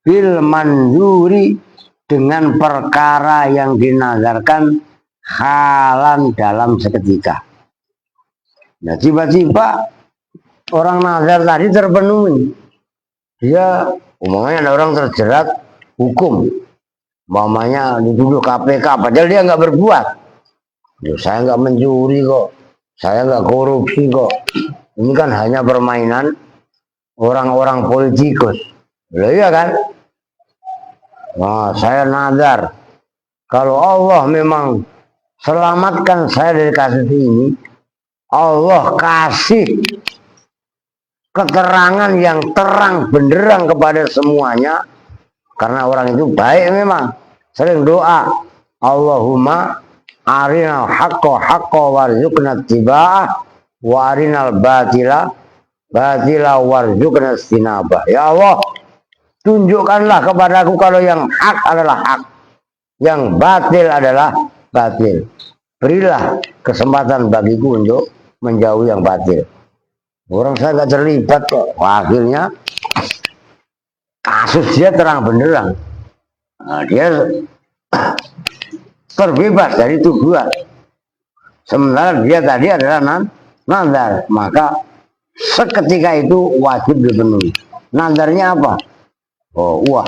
bil manzuri, dengan perkara yang dinazarkan halan dalam seketika. Nah, tiba-tiba orang nazar tadi terpenuhi. Dia umumnya ada orang terjerat hukum, umpamanya dituduh KPK, padahal dia nggak berbuat. Duh, saya nggak mencuri kok, saya nggak korupsi kok. Ini kan hanya permainan orang-orang politikus. Loh, iya kan? Nah, saya nazar, kalau Allah memang selamatkan saya dari kasus ini, Allah kasih keterangan yang terang benderang kepada semuanya, karena orang itu baik memang, sering doa, Allahumma arinal haqqo haqqo warzuqna tiba'ah wa arinal batila batila warzuqna istinabah. Ya Allah, tunjukkanlah kepadaku kalau yang hak adalah hak, yang batil adalah batil. Berilah kesempatan bagiku untuk menjauhi yang batil. Orang saya nggak terlibat kok. Akhirnya kasus dia terang benderang. Nah, dia terbebas dari tuduhan. Sementara dia tadi adalah nazar, maka seketika itu wajib dipenuhi. Nazarnya apa? Oh, wah,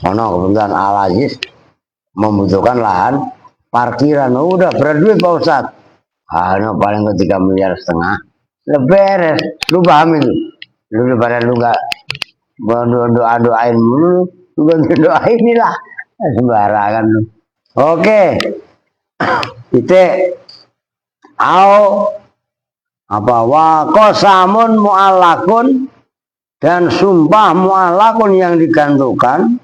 kebetulan Al-Aziz membutuhkan lahan parkiran. Oh, udah berduit Pak Ustadz. Paling ke 3,5 miliar. Beres, lu paham itu. Lu daripada lu gak doain mulu, lu gak doain inilah sembarangan lu. Oke. Itu apa wa qasamun mu'allakun, dan sumpah mu'allakun yang digantungkan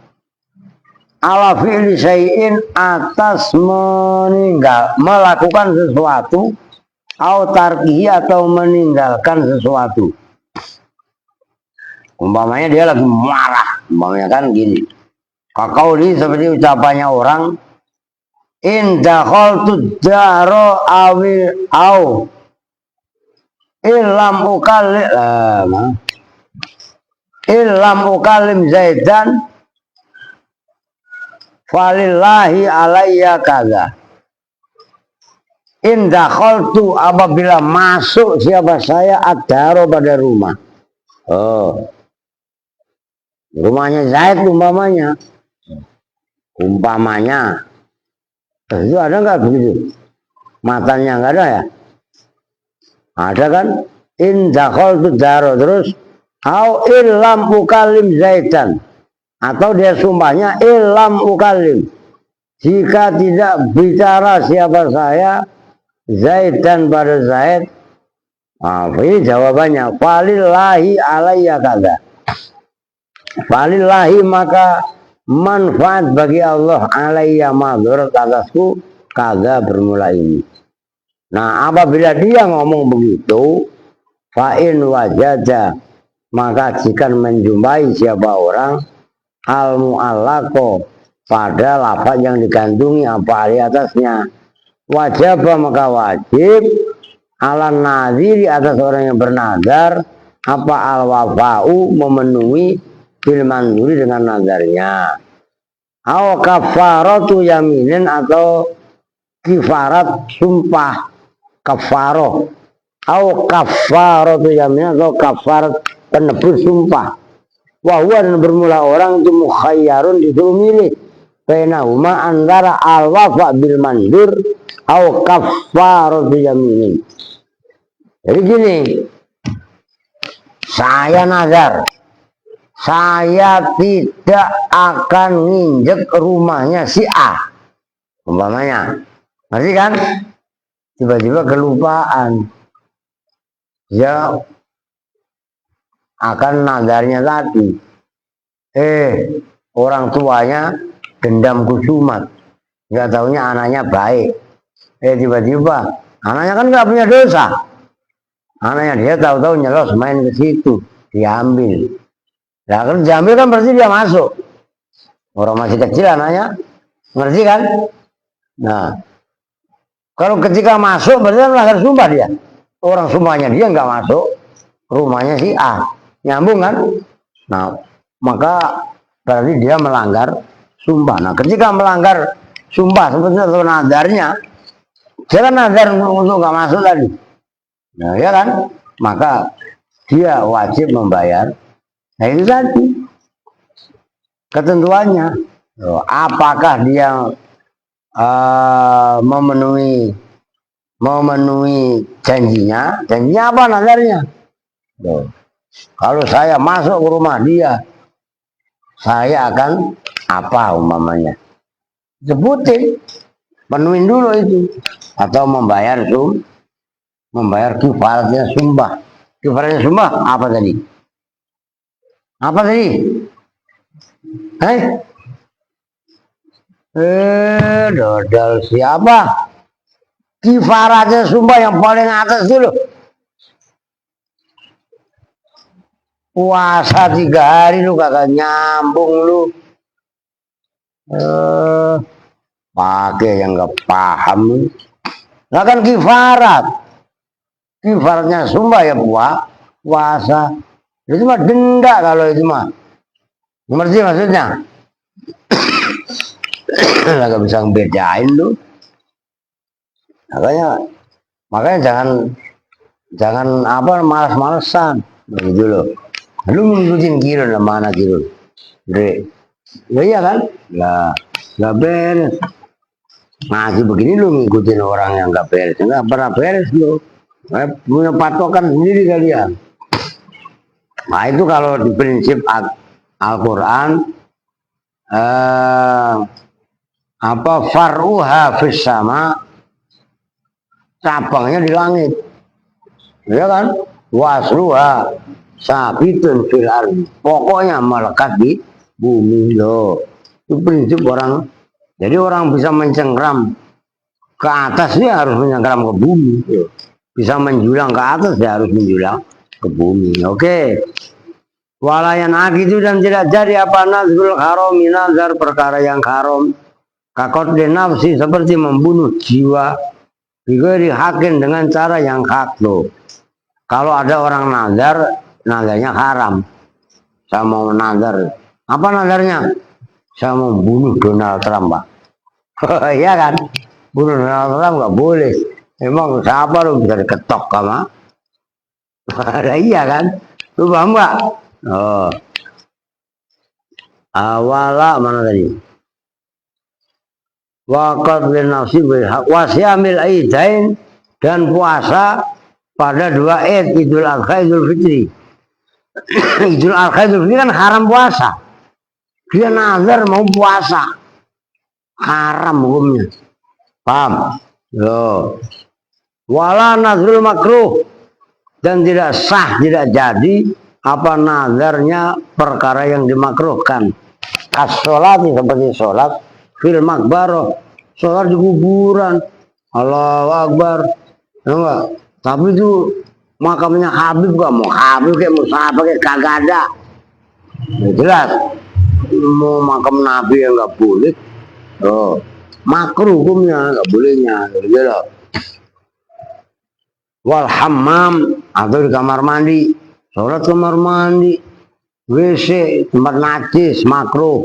ala fi'li syai'in, atas melakukan sesuatu, au tarkihi, atau meninggalkan sesuatu. Umpamanya dia lagi marah, umpamanya kan gini, kaqauli, seperti ucapannya orang, in dakhaltu daro awil au illam ukallim Zaidan falillahi alayya kaza. In dakhaltu, apabila masuk siapa saya, adaro, pada rumah. Oh, rumahnya Zaid umpamanya. Itu ada nggak begitu? Matanya nggak ada ya? Ada kan? In dakhaltu daro, terus au illam ukallim Zaidan, atau dia sumpahnya illam ukallim, jika tidak bicara siapa saya Zaid dan pada Zaid. Ini jawabannya falillahi alayya kaza. Falillahi, maka manfaat bagi Allah, alayya madhurat, atasku, kaza, bermula ini. Nah, apabila dia ngomong begitu, fa'in wajada, maka jika menjumpai siapa orang al mu'allaqo, pada lafaz yang digantungi apa di atasnya, wajib, maka wajib ala naziri, atas orang yang bernazar, apa al wafa'u, memenuhi bil manzuri, dengan nazarnya, au kafaratu yaminin, atau kifarat sumpah, kafaroh, au kafaratu yaminin, atau kafarat penebus sumpah. Wahwa, dan bermula orang itu mukhayyarun, disuruh milih bainahuma antara al-wafa bil mandur au kaffaratu yaminin. Jadi gini, saya nazar, saya tidak akan nginjek rumahnya si A, umpamanya, ngerti kan? Tiba-tiba kelupaan, ya akan nazarnya tadi, orang tuanya dendam kusumat, nggak taunya anaknya baik, tiba-tiba anaknya kan nggak punya dosa, anaknya dia tahu-tahu nyelos main ke situ, diambil. Nah kalau diambil kan berarti dia masuk, orang masih kecil anaknya, ngerti kan? Nah kalau ketika masuk berarti kan melanggar sumpah dia, orang sumpahnya dia nggak masuk rumahnya si A, nyambung kan? Nah maka berarti dia melanggar sumpah. Nah ketika melanggar sumpah seperti itu nadarnya, dia kan nadar untuk nggak masuk tadi, nah ya kan, maka dia wajib membayar. Nah itu tadi ketentuannya. Apakah dia memenuhi janjinya apa nadarnya? Kalau saya masuk ke rumah dia, saya akan apa umpamanya, sebutin, penuhin dulu itu, atau membayar kifaratnya sumpah. Kifaratnya sumpah apa tadi? Apa tadi? Dodal siapa? Kifaratnya sumpah yang paling atas dulu. Puasa 3 hari lu kagak nyambung lu. Pakai yang gak paham lu. Nah kan kifaratnya sumpah ya puasa. Itu mah denda kalau itu mah. Ngerti maksudnya? Gak bisa ngebedain lu. Makanya jangan apa malas-malesan begitu loh. Lu ngikutin kirun sama anak kirun, Dre. Ya iya kan? Lah, nggak beres. Ngaji begini lu ngikutin orang yang nggak beres, nggak pernah beres lu. Punya patokan sendiri kalian. Nah itu kalau di prinsip Al-Quran apa faruha fis sama, cabangnya di langit, ya kan? Wasruha sabitun fil ardi, pokoknya melekat di bumi loh. Itu prinsip orang. Jadi orang bisa mencengkram ke atas dia harus mencengkram ke bumi. Bisa menjulang ke atas dia harus menjulang ke bumi. Oke. Walayan itu dan tidak jadi apa nazrul haram, nazar perkara yang haram. Kakot nafsi seperti membunuh jiwa. Bigori hakin dengan cara yang hak loh. Kalau ada orang nazarnya haram. Saya mau nazar. Apa nazarnya? Saya mau bunuh Donald Trump, Pak. Iya kan? Bunuh Donald Trump nggak boleh. Emang siapa lo bisa diketok sama? Iya kan? Lu paham nggak? Oh. Awala mana tadi? Waqad bin nafsi wasyamil aidain, dan puasa pada 2 Id, Idul Adha, Idul Fitri. Idul Adha, Idul Fitri kan haram puasa. Dia nazar mau puasa, haram hukumnya. Paham? Yo. Wala nazrul makruh, dan tidak sah, tidak jadi apa nazarnya perkara yang dimakruhkan. As-sholat seperti sholat fil makbaroh, sholat di kuburan. Allahu Akbar. Enggak. Tapi itu makamnya Habib, gak mau Habib kayak Mustafa kayak kagak ada. Nah, jelas. Mau makam Nabi yang nggak boleh, makruh hukumnya, nggak bolehnya, gitu loh. Wal hammam, atau di kamar mandi, sholat kamar mandi, WC, tempat najis, makruh,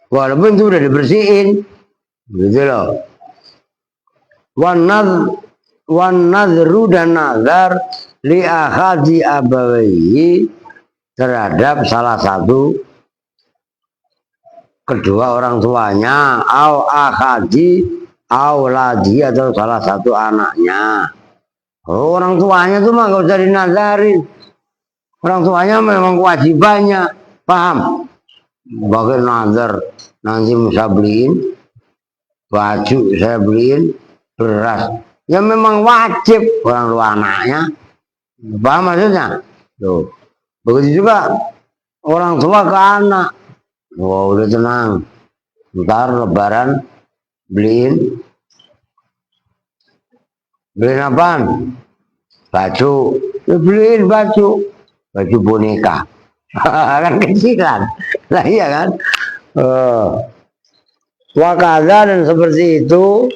walaupun itu udah dibersihin, gitu loh. Wan nadru dan nazar li ahadi abawaihi, terhadap salah satu kedua orang tuanya, au akadi, au ladi atau salah satu anaknya. Oh, orang tuanya tuh mah gak usah dinazarin. Orang tuanya memang kewajibannya, paham? Bagi nazar nanti bisa beliin baju, saya beliin beras. Ya memang wajib orang tua anaknya. Paham maksudnya? Tuh. Begitu juga orang tua ke anak. Wah, udah tenang. Ntar lebaran beliin apaan? Baju. Ya beliin baju boneka. Kan kecilan. Nah iya kan? Wakada dan seperti itu.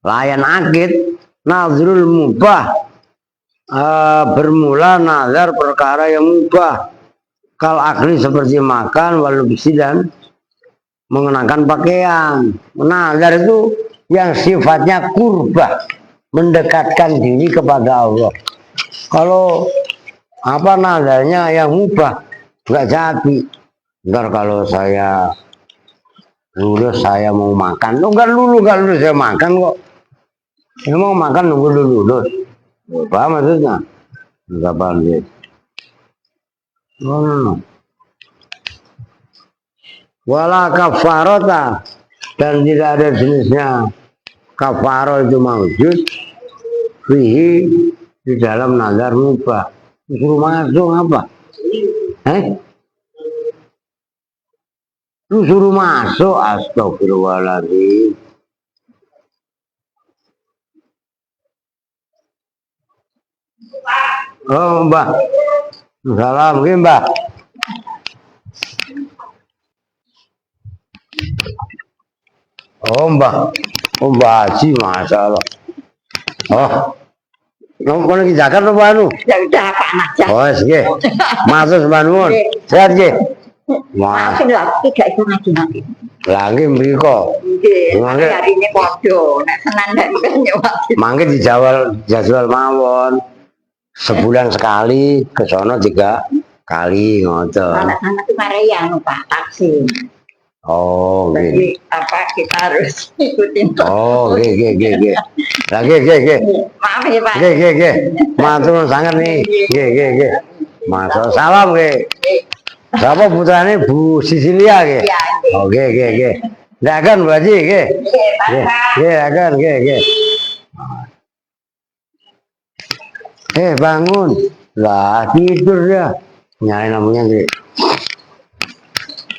Layan akid nazrul mubah, bermula nazar perkara yang mubah, kal akli seperti makan, walubsi dan mengenakan pakaian. Nazar itu yang sifatnya kurbah, mendekatkan diri kepada Allah. Kalau apa nazarnya yang mubah nggak jadi. Ntar kalau saya lulus saya mau makan, enggak lulus saya makan kok. Saya mau makan nunggu lulus. Paham maksudnya? Enggak paham ya. No. Wala kafarota, dan tidak ada jenisnya kafaro itu maujud fihi di dalam nazar mubah. Disuruh masuk apa? Lu suruh masuk, astagfirullahaladzim. Oh mbak, salam mungkin mbak. Oh mbak Haji, masya Allah. Oh, kamu lagi Jakarta apa anu? Ya udah panas aja. Oh, oke. Masuk sebangun. Sehat ge. Maafin lah, tidak itu ngaji. Lagi mriko. Nggih, hari ini podo, nek Senin dan nyewa. Mangke jadwal mawon. Sebulan sekali, ke sono 3 kali ngoten. Sana tuh Maria anu Pak, taksi. Oh, jadi apa kita harus ikutin. Oh, ge. Lagi. Maaf ya Pak. Ge. Matur sangat nih. Ge. Masuk salam ge. Siapa putrane Bu Sisilia ge? Oh, ge. Dakan Bu Haji ge. Dakan ge. Bangun. Lah tidur ya. Nyari namanya ge.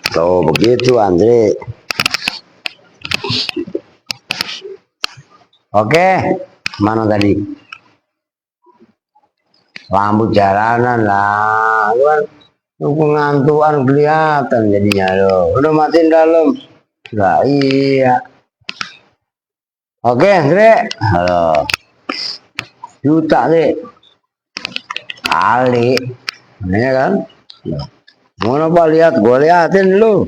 Tuh begitu Andre. Oke, mana tadi? Lampu jalanan lah, kan pengantuan kelihatan jadinya loh. Udah matiin dalam. Lah iya. Oke, Andre. Halo. Juta deh. Kali. Ini kan? Mana Pak lihat, gue liatin lu.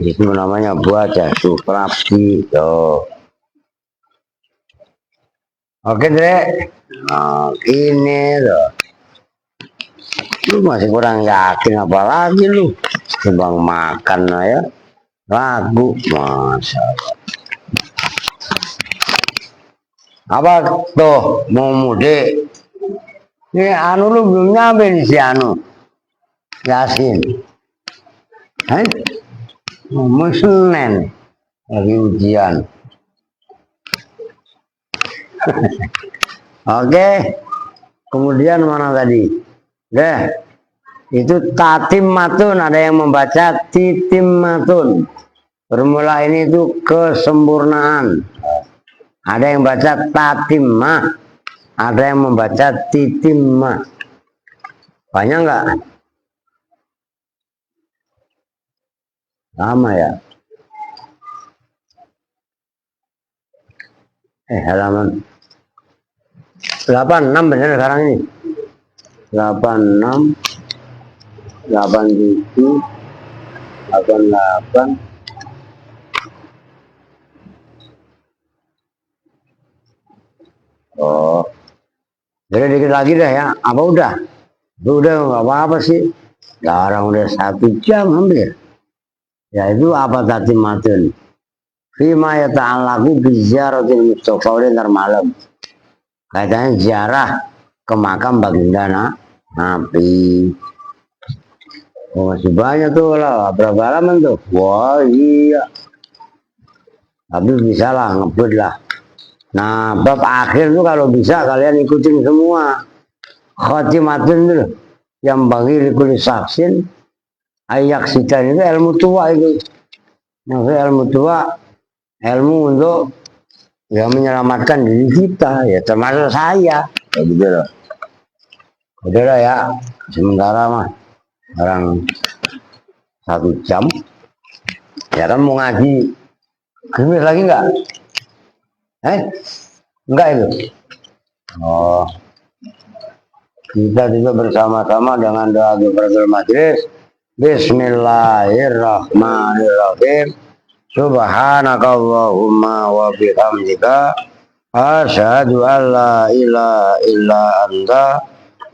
Itu namanya baca Suprapti tuh. Oke Dre, nah, ini loh. Lu masih kurang yakin apa lagi lu? Timbang makan ya. Lagu, masya Allah. Apa tuh mau mudik? Ini anu lu belum nyampe di si anu. Yasin. Senin lagi ujian. Oke. Kemudian mana tadi? Deh. Itu tatimmatun, ada yang membaca titimmatun. Bermula ini itu kesempurnaan. Ada yang baca tatimah, ada yang membaca titimah. Banyak enggak? Sama ya. Halaman 86 benar sekarang ini. 86 87 88. Oh. Jadi dikit lagi dah ya. Apa udah? Udah nggak apa-apa sih. Sekarang udah 1 jam hampir. Ya itu apa tadi matun? Fima ya ta'alaku bizaratil Mustafa udah ntar malam. Katanya ziarah ke makam baginda Nabi. Oh, masih banyak tuh lah. Berapa halaman tuh? Wah iya. Tapi bisa lah ngebut lah. Nah bab akhir tuh kalau bisa kalian ikutin semua. Khotimatun tuh yang bagi likuli saksin ayak sitan itu ilmu tua itu. Maksudnya ilmu tua, ilmu untuk ya menyelamatkan diri kita, ya termasuk saya. Ya gitu loh. Udah lah ya, sementara mah orang 1 jam. Ya kan mau ngaji, gemes lagi enggak? Enggak itu. Oh, kita juga bersama-sama dengan doa kifaratul majlis. Bismillahirrahmanirrahim. Subhanakallahumma wa bihamdika asyhadu an la ilaha illa anta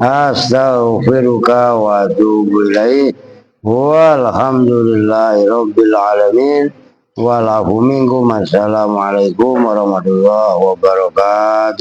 astaghfiruka wa atubu ilaik. Walhamdulillahi rabbil alamin. Walakum minkum. Assalamualaikum warahmatullahi wabarakatuh.